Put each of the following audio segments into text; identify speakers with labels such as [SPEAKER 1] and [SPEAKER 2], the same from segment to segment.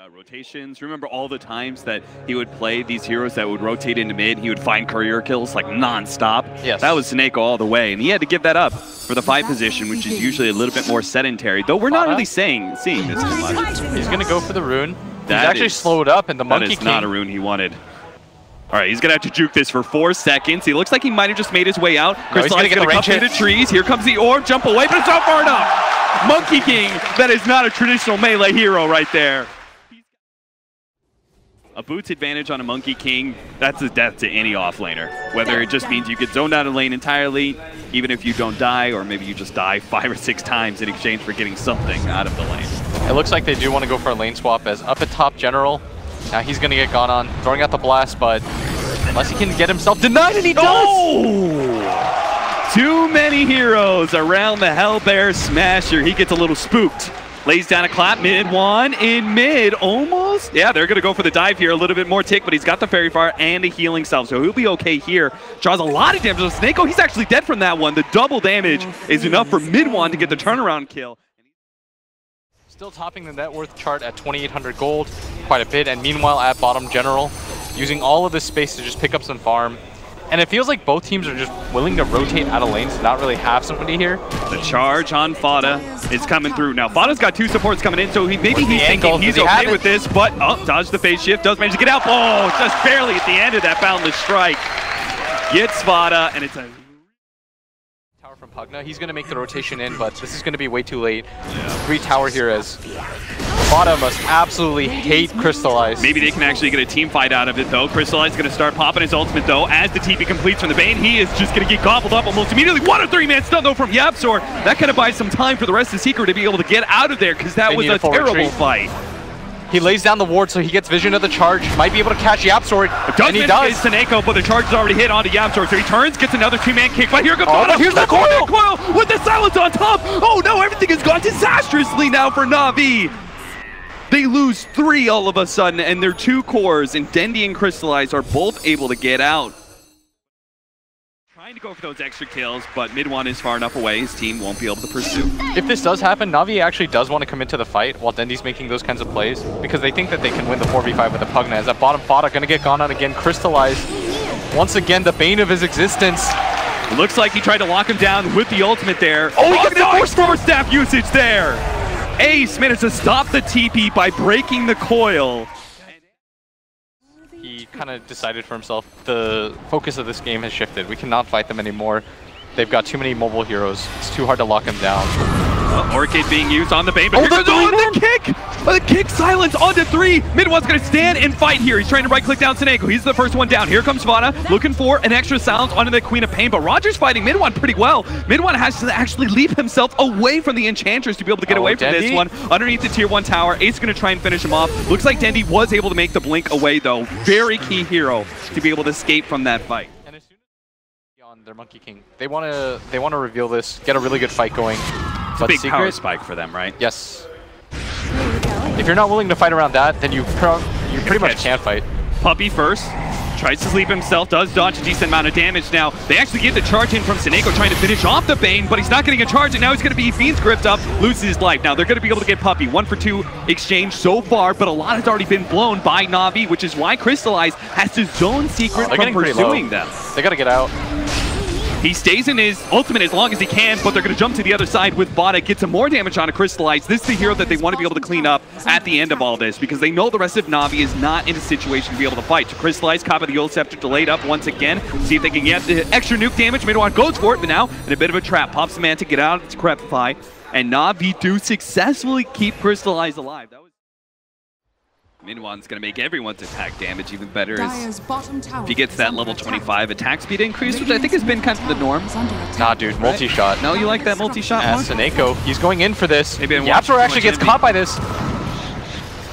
[SPEAKER 1] rotations. Remember all the times that he would play these heroes that would rotate into mid, he would find career kills like non-stop?
[SPEAKER 2] Yes.
[SPEAKER 1] That was Sneko all the way, and he had to give that up for the 5 position, which is usually a little bit more sedentary, though we're not really seeing this too much.
[SPEAKER 2] He's going to go for the rune.
[SPEAKER 1] That
[SPEAKER 2] he's actually slowed up, and the Monkey King...
[SPEAKER 1] That is not a rune he wanted. All right, he's going to have to juke this for 4 seconds. He looks like he might have just made his way out.
[SPEAKER 2] No, he's going to get the range hit.
[SPEAKER 1] The trees. Here comes the orb. Jump away, but it's not far enough. Monkey King, that is not a traditional melee hero right there. A boots advantage on a Monkey King, that's a death to any offlaner. Whether it just means you get zoned out of lane entirely, even if you don't die, or maybe you just die 5 or 6 times in exchange for getting something out of the lane.
[SPEAKER 2] It looks like they do want to go for a lane swap as up at top General. Now he's going to get gone on, throwing out the blast, but unless he can get himself denied, and he does!
[SPEAKER 1] Oh! Too many heroes around the Hellbear Smasher. He gets a little spooked. Lays down a clap, mid one, in mid, almost. Yeah, they're going to go for the dive here, a little bit more tick, but he's got the Fairy Fire and a healing salve, so he'll be okay here. Draws a lot of damage on Sneko. He's actually dead from that one. The double damage is enough for mid one to get the turnaround kill.
[SPEAKER 2] Still topping the net worth chart at 2,800 gold, quite a bit, and meanwhile at bottom General, using all of this space to just pick up some farm. And it feels like both teams are just willing to rotate out of lanes to not really have somebody here. The
[SPEAKER 1] charge on Fada is coming through. Now, Fada's got 2 supports coming in, so maybe he's thinking he's okay with this, but dodge the phase shift, does manage to get out. Oh, just barely at the end of that boundless strike. Gets Fada, and it's a...
[SPEAKER 2] Tower from Pugna. He's going to make the rotation in, but this is going to be way too late. 3 tower here as Fada must absolutely hate Crystallize.
[SPEAKER 1] Maybe they can actually get a team fight out of it, though. Crystallize is going to start popping his ultimate, though. As the TP completes from the Bane, he is just going to get gobbled up almost immediately. What a 3-man stun, though, from YapzOr. That kind of buys some time for the rest of the Secret to be able to get out of there, because that was a terrible fight.
[SPEAKER 2] He lays down the ward, so he gets vision of the charge. Might be able to catch YapzOr, and he does.
[SPEAKER 1] Sneko, but the charge is already hit onto YapzOr, so he turns, gets another 2-man kick. But here comes
[SPEAKER 2] here's the coil!
[SPEAKER 1] With the silence on top. Oh no, everything has gone disastrously now for NaVi. They lose 3 all of a sudden, and their 2 cores, and Dendi and Crystallize are both able to get out. Trying to go for those extra kills, but mid one is far enough away, his team won't be able to pursue.
[SPEAKER 2] If this does happen, NaVi actually does want to come into the fight while Dendi's making those kinds of plays, because they think that they can win the 4v5 with the Pugna. As that bottom Fada going to get gone on again, Crystallize, once again the bane of his existence.
[SPEAKER 1] It looks like he tried to lock him down with the ultimate there. Oh, he gets force forward staff usage there! Ace managed to stop the TP by breaking the coil.
[SPEAKER 2] He kind of decided for himself, the focus of this game has shifted. We cannot fight them anymore. They've got too many mobile heroes. It's too hard to lock them down.
[SPEAKER 1] Orchid being used on the Bane, but the kick! The kick silence onto 3. Mid one's gonna stand and fight here. He's trying to right-click down Sneko. He's the first one down. Here comes Fada, looking for an extra silence onto the Queen of Pain, but Roger's fighting mid one pretty well. Mid one has to actually leap himself away from the Enchantress to be able to get away from this one. Underneath the tier 1 tower, Ace gonna try and finish him off. Looks like Dendi was able to make the blink away though. Very key hero to be able to escape from that fight.
[SPEAKER 2] And as soon as on their Monkey King, they want to reveal this, get a really good fight going.
[SPEAKER 1] It's a big power spike for them, right?
[SPEAKER 2] Yes. If you're not willing to fight around that, then you pretty much can't fight.
[SPEAKER 1] Puppey first. Tries to sleep himself, does dodge a decent amount of damage now. They actually get the charge in from Sneko trying to finish off the Bane, but he's not getting a charge, and now he's going to be Fiend's gripped up, loses his life. Now they're going to be able to get Puppey. 1 for 2 exchange so far, but a lot has already been blown by NaVi, which is why Crystallize has to zone Secret from pursuing them.
[SPEAKER 2] They got to get out.
[SPEAKER 1] He stays in his ultimate as long as he can, but they're going to jump to the other side with Fada, get some more damage on a Crystallize. This is the hero that they want to be able to clean up at the end of all this, because they know the rest of NaVi is not in a situation to be able to fight. So Crystallize, copy the Ult Scepter delayed up once again. See if they can get the extra nuke damage. Mid-1 goes for it, but now in a bit of a trap. Pops the man to get out. It's Crepify. And NaVi do successfully keep Crystallize alive. That was Min1's going to make everyone's attack damage even better if he gets that level 25 attack speed increase, which I think has been kind of the norm.
[SPEAKER 2] Nah, dude, multi-shot.
[SPEAKER 1] No, you like that multi-shot more?
[SPEAKER 2] Sneko, he's going in for this. YapzOr actually gets caught by this.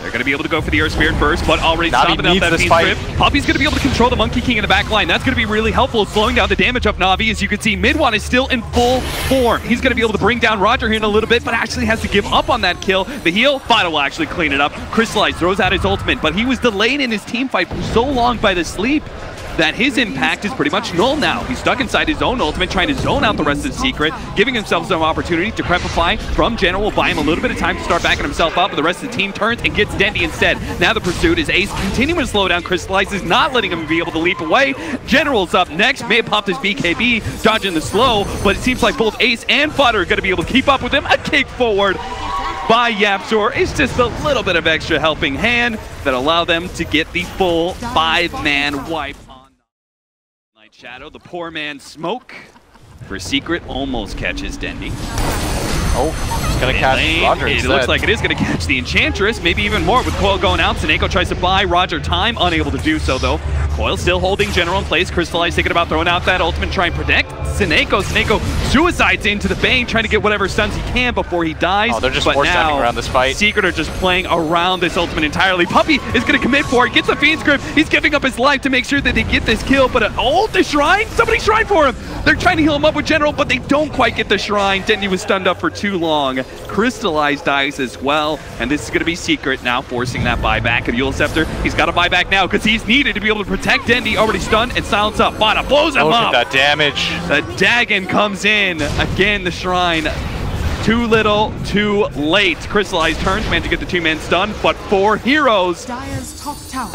[SPEAKER 1] They're going to be able to go for the Earth Spirit first, but already stopping up that Fiend's Grip. Puppey's going to be able to control the Monkey King in the back line. That's going to be really helpful, slowing down the damage of NaVi. As you can see, mid-1 is still in full form. He's going to be able to bring down Roger here in a little bit, but actually has to give up on that kill. The heal, Fada will actually clean it up. Crystallize throws out his ultimate, but he was delayed in his team fight for so long by the sleep that his impact is pretty much null now. He's stuck inside his own ultimate, trying to zone out the rest of the Secret, giving himself some opportunity to crepify from General. Will buy him a little bit of time to start backing himself up, but the rest of the team turns and gets Dendi instead. Now the pursuit is Ace continuing to slow down. Crystallize is not letting him be able to leap away. General's up next. May have popped his BKB, dodging the slow, but it seems like both Ace and Fodder are going to be able to keep up with him. A kick forward by YapzOr. It's just a little bit of extra helping hand that allow them to get the full 5-man wipe on Night Shadow. The poor man Smoke for Secret almost catches Dendi.
[SPEAKER 2] Oh, he's going to catch Roger
[SPEAKER 1] instead. It looks like it is going to catch the Enchantress, maybe even more with Coil going out. Seneko tries to buy Roger time, unable to do so though. Coil still holding General in place. Crystallize thinking about throwing out that ultimate, try and protect Seneko. Seneko suicides into the Bane, trying to get whatever stuns he can before he dies.
[SPEAKER 2] Oh, they're just force standing around this fight.
[SPEAKER 1] Secret are just playing around this ultimate entirely. Puppey is going to commit for it, gets the Fiend's Grip. He's giving up his life to make sure that they get this kill, but the Shrine, somebody Shrine for him. They're trying to heal him up with General, but they don't quite get the Shrine. Dendi was stunned up for too long. Crystallize dies as well, and this is going to be Secret now forcing that buyback of Eul Scepter. He's got to buy back now because he's needed to be able to protect Dendi. Already stunned and silence up. Bada blows him up.
[SPEAKER 2] Look at that damage.
[SPEAKER 1] The Dagon comes in. Again, the Shrine. Too little, too late. Crystallize turns, managed to get the two-man stun, but 4 heroes.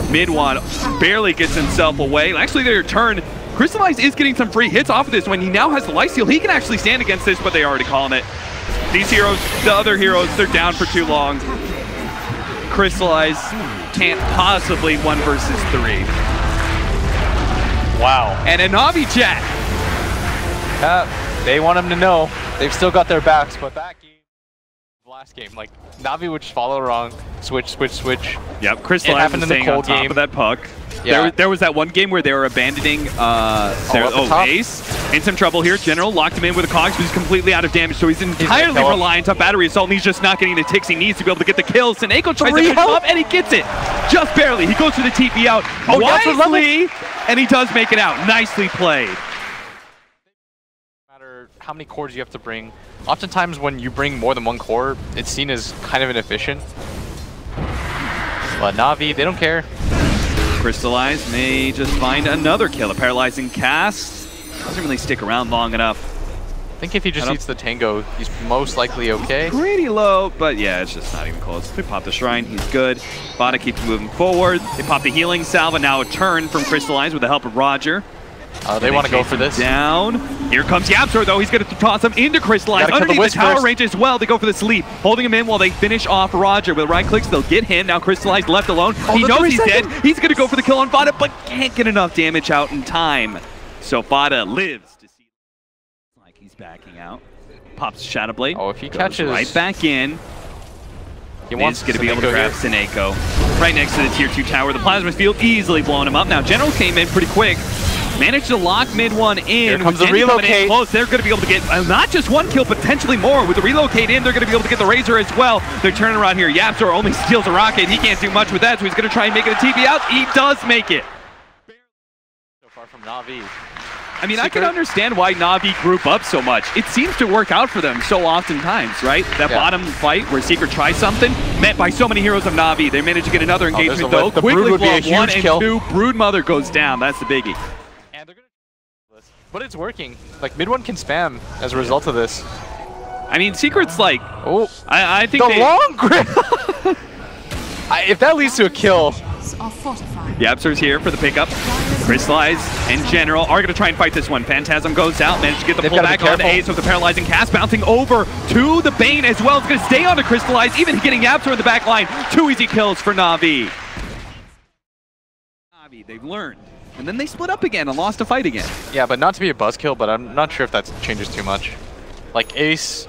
[SPEAKER 1] Mid one barely gets himself away. Actually, their turn. Crystallize is getting some free hits off of this when he now has the lifesteal. He can actually stand against this, but they already calling it. These heroes, the other heroes, they're down for too long. Crystallize can't possibly 1 versus 3.
[SPEAKER 2] Wow.
[SPEAKER 1] And a NaVi chat.
[SPEAKER 2] They want him to know they've still got their backs, but that game, last game, like NaVi would just follow wrong, switch.
[SPEAKER 1] Yep, Crystallize was staying on top of that puck. Yeah. There was that one game where they were abandoning Ace. In some trouble here. General locked him in with a Cogs, but he's completely out of damage, so he's entirely reliant on Battery Assault, and he's just not getting the ticks he needs to be able to get the kills. Seneko tries to finish him up, and he gets it. Just barely. He goes for the TP out wisely, and he does make it out. Nicely played.
[SPEAKER 2] No matter how many cores you have to bring, oftentimes when you bring more than 1 core, it's seen as kind of inefficient. But NaVi, they don't care.
[SPEAKER 1] Crystallize may just find another kill. A paralyzing cast doesn't really stick around long enough.
[SPEAKER 2] I think if he just eats the Tango, he's most likely okay.
[SPEAKER 1] Pretty low, but yeah, it's just not even close. They pop the Shrine, he's good. Bada keeps moving forward. They pop the healing salve, and now a turn from Crystallize with the help of Roger.
[SPEAKER 2] They want to go for this.
[SPEAKER 1] Down. Here comes YapzOr, though. He's going to toss him into Crystallize. Underneath the tower range as well. They go for the sleep, holding him in while they finish off Roger. With right clicks, they'll get him. Now Crystallize left alone. He knows he's dead. He's going to go for the kill on Fodder, but can't get enough damage out in time. So Fodder lives to see like he's backing out. Pops Shadow Blade.
[SPEAKER 2] Oh, if he catches
[SPEAKER 1] right back in.
[SPEAKER 2] He wants
[SPEAKER 1] going to be able to grab Seneko. Right next to the tier 2 tower. The Plasma Field easily blowing him up. Now General came in pretty quick. Managed to lock mid one in.
[SPEAKER 2] Here comes the relocate.
[SPEAKER 1] Close. They're going to be able to get not just 1 kill, potentially more. With the relocate in, they're going to be able to get the Razor as well. They're turning around here. YapzOr only steals a rocket. He can't do much with that, so he's going to try and make it a TP out. He does make it.
[SPEAKER 2] So far from NaVi.
[SPEAKER 1] I mean, I can understand why NaVi group up so much. It seems to work out for them so oftentimes, right? That bottom fight where Secret tries something, met by so many heroes of NaVi. They managed to get another engagement though.
[SPEAKER 2] The Brood would be a huge kill.
[SPEAKER 1] 1 and 2. Brood Mother goes down. That's the biggie.
[SPEAKER 2] And they're gonna but it's working. Like mid one can spam as a result of this.
[SPEAKER 1] I mean, Secret's like, I think
[SPEAKER 2] the long grip. If that leads to a kill.
[SPEAKER 1] YapzOr's here for the pickup. Crystallize and General are going to try and fight this one. Phantasm goes out, managed to get the pullback on Ace with the paralyzing cast, bouncing over to the Bane as well. It's going to stay on to Crystallize, even getting YapzOr in the back line. 2 easy kills for NaVi. NaVi, they've learned. And then they split up again and lost a fight again.
[SPEAKER 2] Yeah, but not to be a buzzkill, but I'm not sure if that changes too much. Like Ace,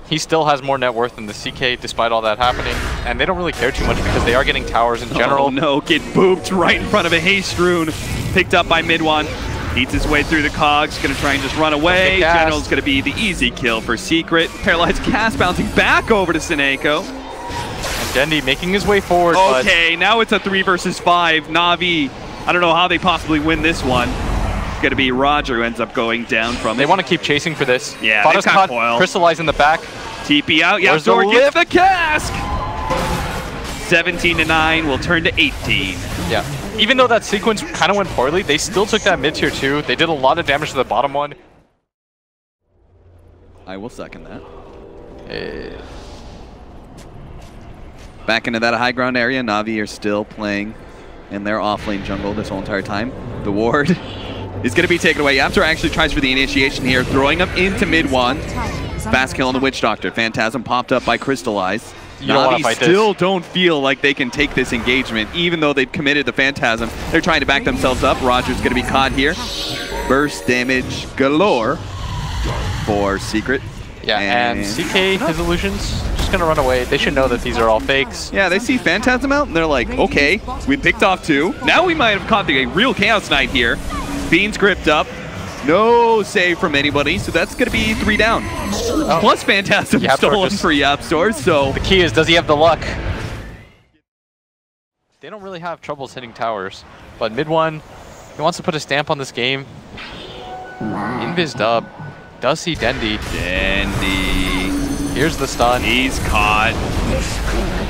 [SPEAKER 2] he still has more net worth than the CK despite all that happening, and they don't really care too much because they are getting towers in general.
[SPEAKER 1] Oh no, get booped right in front of a haste rune. Picked up by mid one. Eats his way through the cogs, gonna try and just run away. General's gonna be the easy kill for Secret. Paralyzed cast bouncing back over to Seneko.
[SPEAKER 2] And Dendi making his way forward.
[SPEAKER 1] Okay, now it's a 3 versus 5. NaVi, I don't know how they possibly win this one. It's gonna be Roger who ends up going down from it.
[SPEAKER 2] They want to keep chasing for this.
[SPEAKER 1] Yeah,
[SPEAKER 2] Fodder's caught, Crystallize in the back.
[SPEAKER 1] TP out, YapzOr gets the cask! 17-9 will turn to 18.
[SPEAKER 2] Yeah. even though that sequence kind of went poorly, they still took that mid-tier 2. They did a lot of damage to the bottom one.
[SPEAKER 1] I will second that. Back into that high ground area, NaVi are still playing in their offlane jungle this whole entire time. The ward is going to be taken away. YapzOr actually tries for the initiation here, throwing him into mid one. Fast kill on the Witch Doctor. Phantasm popped up by Crystallize. NaVi still don't feel like they can take this engagement, even though they've committed the Phantasm. They're trying to back themselves up. Roger's going to be caught here. Burst damage galore for Secret.
[SPEAKER 2] Yeah, and CK, his illusions, just going to run away. They should know that these are all fakes.
[SPEAKER 1] Yeah, they see Phantasm out, and they're like, okay, we picked off 2. Now we might have caught a real Chaos Knight here. Fiend's gripped up. No save from anybody, so that's going to be 3 down. Plus Phantasm stolen for YapzOr, so...
[SPEAKER 2] The key is, does he have the luck? They don't really have troubles hitting towers, but mid one, he wants to put a stamp on this game. Invis dub. Does see Dendi. Here's the stun.
[SPEAKER 1] He's caught.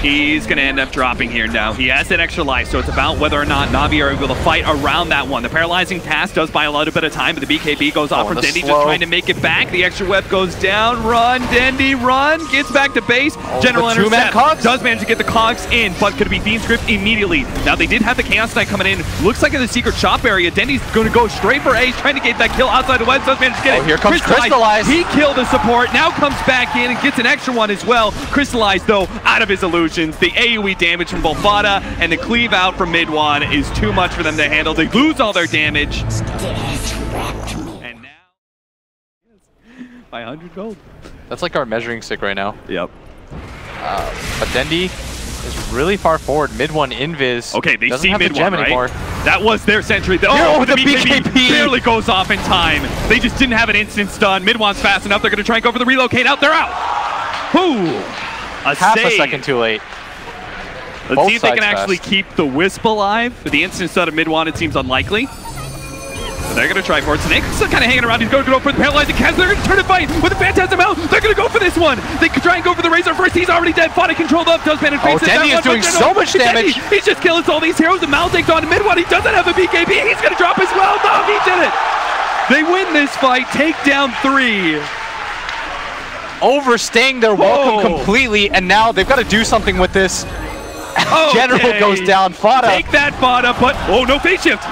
[SPEAKER 1] He's going to end up dropping here now. He has that extra life, so it's about whether or not NaVi are able to fight around that one. The paralyzing pass does buy a little bit of time, but the BKB goes off for Dendi, just trying to make it back. The extra web goes down. Run, Dendi, run. Gets back to base. General intercept. Does manage to get the cogs in, but could be Fiend's Grip immediately. Now, they did have the Chaos Knight coming in. Looks like in the secret shop area, Dendi's going to go straight for Ace, trying to get that kill outside the web. Does manage to get it.
[SPEAKER 2] Here comes Crystallize.
[SPEAKER 1] He killed the support. Now comes back in and gets an extra one as well. Crystallize, though, out of his illusions. The AoE damage from both Vada and the cleave out from mid one is too much for them to handle. They lose all their damage. And now, by 100 gold.
[SPEAKER 2] That's like our measuring stick right now.
[SPEAKER 1] Yep.
[SPEAKER 2] But Dendi is really far forward. Mid one Invis.
[SPEAKER 1] Okay, they see mid
[SPEAKER 2] one,
[SPEAKER 1] one, right?
[SPEAKER 2] anymore.
[SPEAKER 1] That was their sentry. Oh, the BKB barely goes off in time. They just didn't have an instant stun. Mid one's fast enough. They're going to try and go for the relocate out. They're out. Whoo!
[SPEAKER 2] Half a second too late.
[SPEAKER 1] Let's see if they can actually keep the Wisp alive. With the instant stun of mid one, it seems unlikely. But they're going to try for it. Snake's still kind of hanging around. He's going to go for the paralyzing cast. They're going to turn and fight with the Phantasm out. They're going to go for this one. They could try and go for the Razor first. He's already dead. Fodder controlled up. Does manage to
[SPEAKER 2] Dendi is doing so much damage.
[SPEAKER 1] He's just killing all these heroes. And Mal takes on mid one. He doesn't have a BKB. He's going to drop as well. No, he did it. They win this fight. Take down 3.
[SPEAKER 2] Overstaying their welcome completely, and now they've got to do something with this. General goes down. Fodder.
[SPEAKER 1] Take that, Fodder, but no phase shift.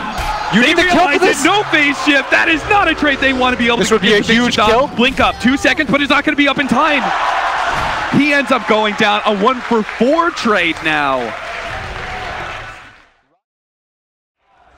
[SPEAKER 2] You need the kill for this?
[SPEAKER 1] No phase shift. That is not a trait they want to be able to.
[SPEAKER 2] This would be a huge kill.
[SPEAKER 1] Blink up 2 seconds, but it's not going to be up in time. He ends up going down. A 1-for-4 trade now.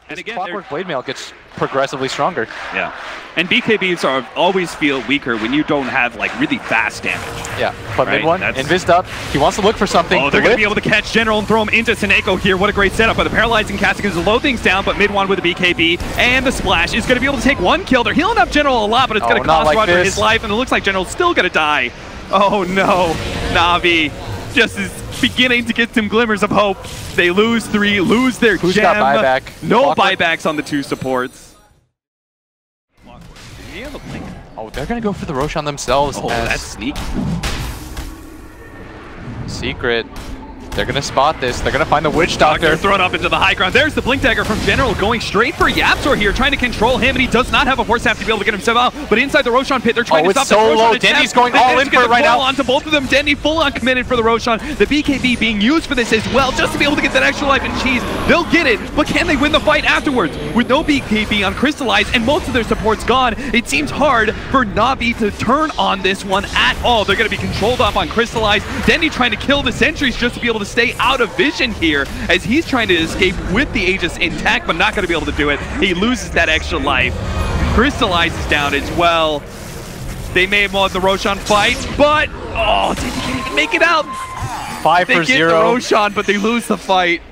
[SPEAKER 2] And again, Clockwork Blade Mail gets progressively stronger.
[SPEAKER 1] Yeah. And BKBs always feel weaker when you don't have like really fast damage.
[SPEAKER 2] Yeah, but mid one, Invis up. He wants to look for something.
[SPEAKER 1] Oh, they're going to be able to catch General and throw him into Seneko here. What a great setup. But the paralyzing cast is going to slow things down, but mid one with the BKB and the splash is going to be able to take 1 kill. They're healing up General a lot, but it's going to cost Roger his life, and it looks like General's still going to die. Oh no, NaVi just is beginning to get some glimmers of hope. They lose 3, lose their gem.
[SPEAKER 2] Got buyback?
[SPEAKER 1] No buybacks on the 2 supports.
[SPEAKER 2] Oh, they're going to go for the Roshan themselves.
[SPEAKER 1] Oh, that's sneaky.
[SPEAKER 2] Secret. They're going to spot this. They're going to find the Witch Doctor.
[SPEAKER 1] They're thrown up into the high ground. There's the Blink Dagger from General going straight for YapzOr here, trying to control him, and he does not have a force staff to be able to get himself out. But inside the Roshan pit, they're trying to stop the Roshan.
[SPEAKER 2] Oh, it's so low. Dendi's going all in for it right now.
[SPEAKER 1] Onto both of them. Dendi full on committed for the Roshan. The BKB being used for this as well, just to be able to get that extra life and cheese. They'll get it, but can they win the fight afterwards? With no BKB on Crystallize and most of their supports gone, it seems hard for NaVi to turn on this one at all. They're going to be controlled off on Crystallize. Dendi trying to kill the sentries just to be able to stay out of vision here as he's trying to escape with the Aegis intact, but not going to be able to do it. He loses that extra life. Crystallize is down as well. They may have won the Roshan fight, but Dendi can't even make it out.
[SPEAKER 2] 5 for 0.
[SPEAKER 1] They get the Roshan, but they lose the fight.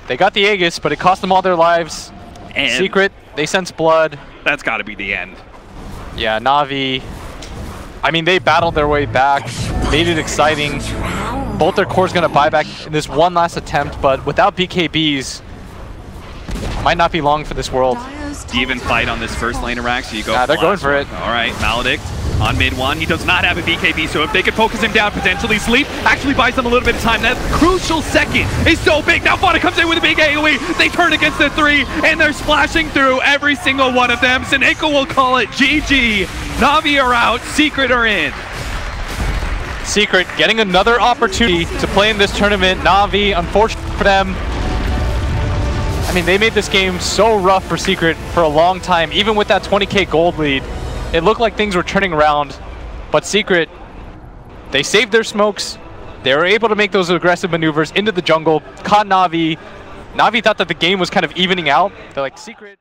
[SPEAKER 2] They got the Aegis, but it cost them all their lives. And Secret, they sense blood.
[SPEAKER 1] That's got to be the end.
[SPEAKER 2] Yeah, NaVi. I mean, they battled their way back, made it exciting. Both their cores going to buy back in this one last attempt, but without BKBs, might not be long for this world.
[SPEAKER 1] Do you even fight on this first lane of Rax? So you go.
[SPEAKER 2] They're going for it.
[SPEAKER 1] All right, Maledict On mid one, he does not have a BKB, so if they could focus him down, potentially sleep, actually buys them a little bit of time. That crucial second is so big. Now Vada comes in with a big AoE. They turn against the 3, and they're splashing through every single one of them. Seneko will call it GG. NaVi are out, Secret are in.
[SPEAKER 2] Secret getting another opportunity to play in this tournament. NaVi, unfortunately for them, I mean, they made this game so rough for Secret for a long time. Even with that 20k gold lead, it looked like things were turning around. But Secret, they saved their smokes. They were able to make those aggressive maneuvers into the jungle, caught NaVi. NaVi thought that the game was kind of evening out. They're like, Secret...